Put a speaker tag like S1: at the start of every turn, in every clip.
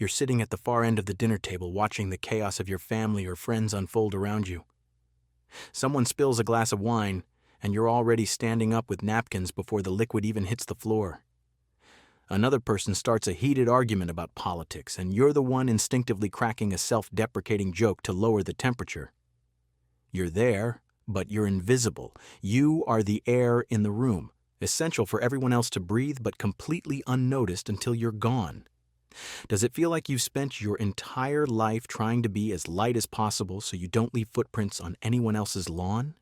S1: You're sitting at the far end of the dinner table watching the chaos of your family or friends unfold around you. Someone spills a glass of wine, and you're already standing up with napkins before the liquid even hits the floor. Another person starts a heated argument about politics, and you're the one instinctively cracking a self-deprecating joke to lower the temperature. You're there, but you're invisible. You are the air in the room, essential for everyone else to breathe, but completely unnoticed until you're gone. Does it feel like you've spent your entire life trying to be as light as possible so you don't leave footprints on anyone else's lawn?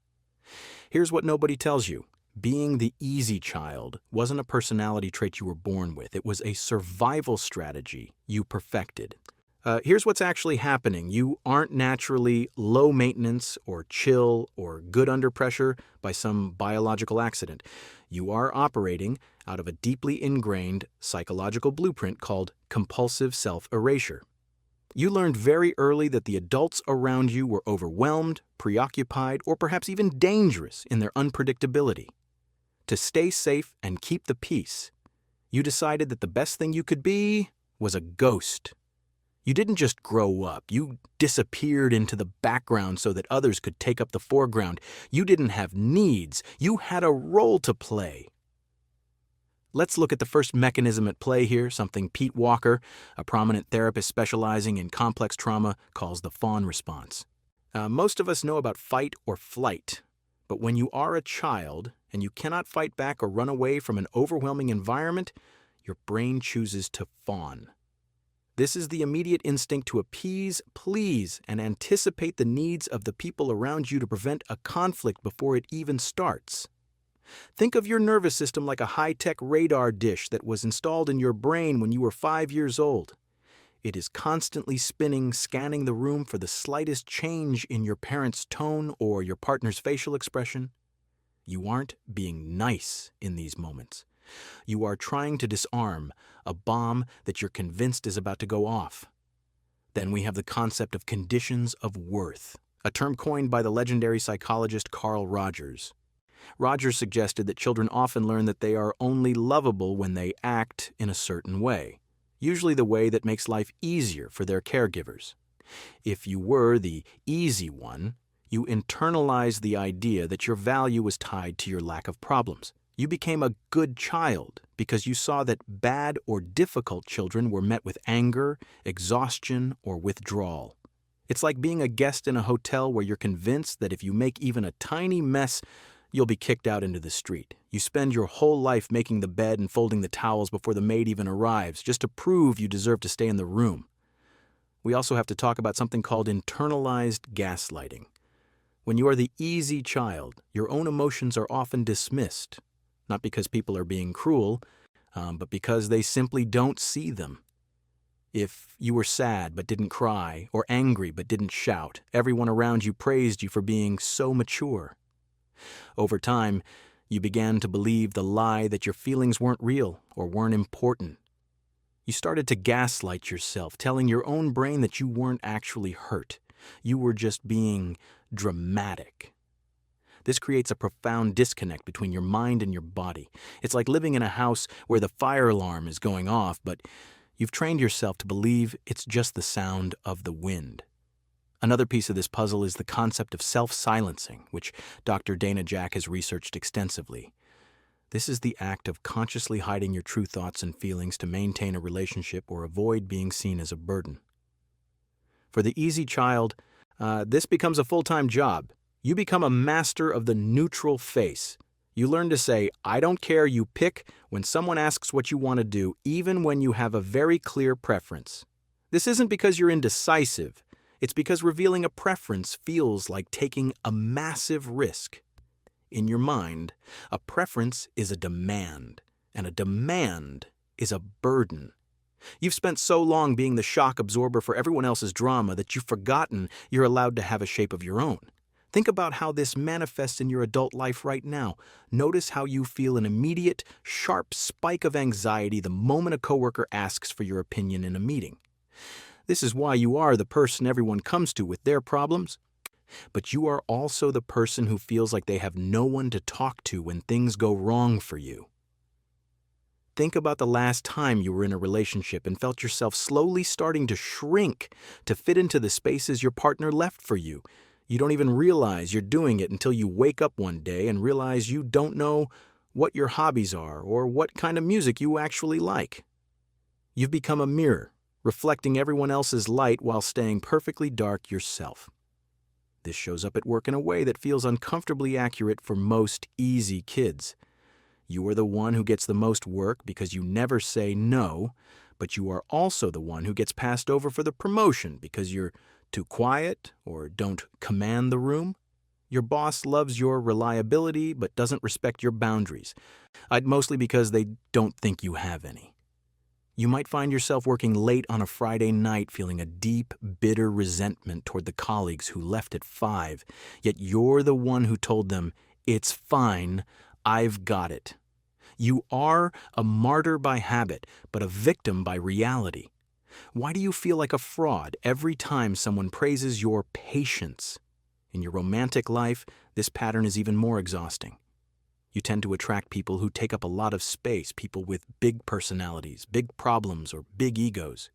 S1: Here's what nobody tells you. Being the easy child wasn't a personality trait you were born with. It was a survival strategy you perfected. Here's what's actually happening. You aren't naturally low maintenance or chill or good under pressure by some biological accident. You are operating out of a deeply ingrained psychological blueprint called compulsive self-erasure. You learned very early that the adults around you were overwhelmed, preoccupied, or perhaps even dangerous in their unpredictability. To stay safe and keep the peace, you decided that the best thing you could be was a ghost. You didn't just grow up, you disappeared into the background so that others could take up the foreground. You didn't have needs, you had a role to play. Let's look at the first mechanism at play here, something Pete Walker, a prominent therapist specializing in complex trauma, calls the Fawn response. Most of us know about fight or flight, but when you are a child and you cannot fight back or run away from an overwhelming environment, your brain chooses to fawn. This is the immediate instinct to appease, please, and anticipate the needs of the people around you to prevent a conflict before it even starts. Think of your nervous system like a high-tech radar dish that was installed in your brain when you were 5 years old. It is constantly spinning, scanning the room for the slightest change in your parent's tone or your partner's facial expression. You aren't being nice in these moments. You are trying to disarm a bomb that you're convinced is about to go off. Then we have the concept of conditions of worth, a term coined by the legendary psychologist Carl Rogers. Rogers suggested that children often learn that they are only lovable when they act in a certain way, usually the way that makes life easier for their caregivers. If you were the easy one, you internalized the idea that your value was tied to your lack of problems. You became a good child because you saw that bad or difficult children were met with anger, exhaustion, or withdrawal. It's like being a guest in a hotel where you're convinced that if you make even a tiny mess, you'll be kicked out into the street. You spend your whole life making the bed and folding the towels before the maid even arrives, just to prove you deserve to stay in the room. We also have to talk about something called internalized gaslighting. When you are the easy child, your own emotions are often dismissed, not because people are being cruel, but because they simply don't see them. If you were sad but didn't cry, or angry but didn't shout, everyone around you praised you for being so mature. Over time, you began to believe the lie that your feelings weren't real or weren't important. You started to gaslight yourself, telling your own brain that you weren't actually hurt. You were just being dramatic. This creates a profound disconnect between your mind and your body. It's like living in a house where the fire alarm is going off, but you've trained yourself to believe it's just the sound of the wind. Another piece of this puzzle is the concept of self-silencing, which Dr. Dana Jack has researched extensively. This is the act of consciously hiding your true thoughts and feelings to maintain a relationship or avoid being seen as a burden. For the easy child, this becomes a full-time job. You become a master of the neutral face. You learn to say, "I don't care, you pick," when someone asks what you want to do, even when you have a very clear preference. This isn't because you're indecisive. It's because revealing a preference feels like taking a massive risk. In your mind, a preference is a demand, and a demand is a burden. You've spent so long being the shock absorber for everyone else's drama that you've forgotten you're allowed to have a shape of your own. Think about how this manifests in your adult life right now. Notice how you feel an immediate, sharp spike of anxiety the moment a coworker asks for your opinion in a meeting. This is why you are the person everyone comes to with their problems. But you are also the person who feels like they have no one to talk to when things go wrong for you. Think about the last time you were in a relationship and felt yourself slowly starting to shrink to fit into the spaces your partner left for you. You don't even realize you're doing it until you wake up one day and realize you don't know what your hobbies are or what kind of music you actually like. You've become a mirror, reflecting everyone else's light while staying perfectly dark yourself. This shows up at work in a way that feels uncomfortably accurate for most easy kids. You are the one who gets the most work because you never say no, but you are also the one who gets passed over for the promotion because you're too quiet or don't command the room. Your boss loves your reliability but doesn't respect your boundaries, mostly because they don't think you have any. You might find yourself working late on a Friday night feeling a deep, bitter resentment toward the colleagues who left at 5, yet you're the one who told them, "It's fine, I've got it." You are a martyr by habit, but a victim by reality. Why do you feel like a fraud every time someone praises your patience? In your romantic life, this pattern is even more exhausting. You tend to attract people who take up a lot of space, people with big personalities, big problems, or big egos.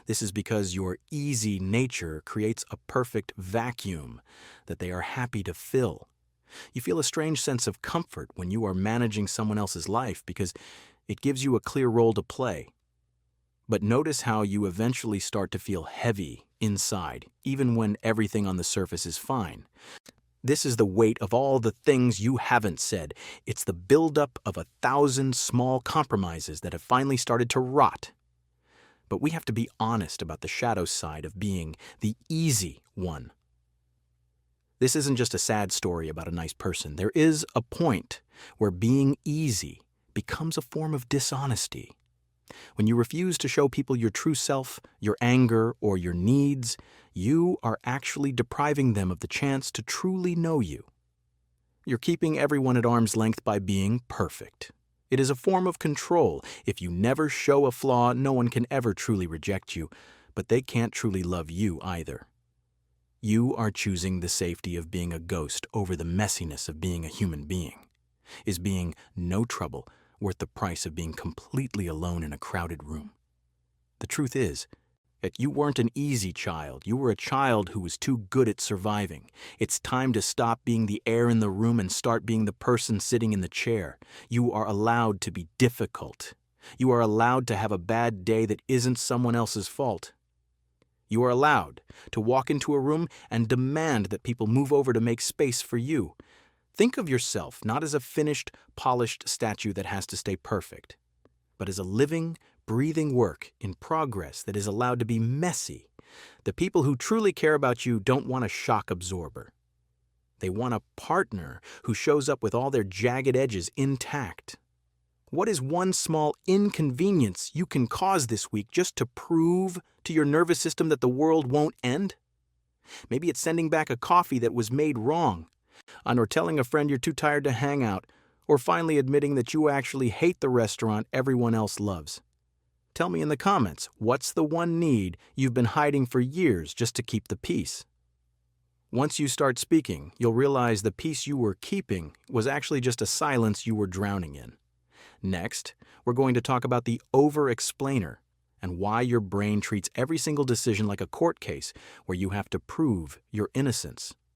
S1: This is because your easy nature creates a perfect vacuum that they are happy to fill. You feel a strange sense of comfort when you are managing someone else's life because it gives you a clear role to play. But notice how you eventually start to feel heavy inside, even when everything on the surface is fine. This is the weight of all the things you haven't said. It's the buildup of 1,000 small compromises that have finally started to rot. But we have to be honest about the shadow side of being the easy one. This isn't just a sad story about a nice person. There is a point where being easy becomes a form of dishonesty. When you refuse to show people your true self, your anger, or your needs, you are actually depriving them of the chance to truly know you. You're keeping everyone at arm's length by being perfect. It is a form of control. If you never show a flaw, no one can ever truly reject you, but they can't truly love you either. You are choosing the safety of being a ghost over the messiness of being a human being. Is being no trouble worth the price of being completely alone in a crowded room? The truth is that you weren't an easy child. You were a child who was too good at surviving. It's time to stop being the air in the room and start being the person sitting in the chair. You are allowed to be difficult. You are allowed to have a bad day that isn't someone else's fault. You are allowed to walk into a room and demand that people move over to make space for you. Think of yourself not as a finished, polished statue that has to stay perfect, but as a living, breathing work in progress that is allowed to be messy. The people who truly care about you don't want a shock absorber. They want a partner who shows up with all their jagged edges intact. What is one small inconvenience you can cause this week just to prove to your nervous system that the world won't end? Maybe it's sending back a coffee that was made wrong, or telling a friend you're too tired to hang out, or finally admitting that you actually hate the restaurant everyone else loves. Tell me in the comments, what's the one need you've been hiding for years just to keep the peace? Once you start speaking, you'll realize the peace you were keeping was actually just a silence you were drowning in. Next, we're going to talk about the over-explainer and why your brain treats every single decision like a court case where you have to prove your innocence.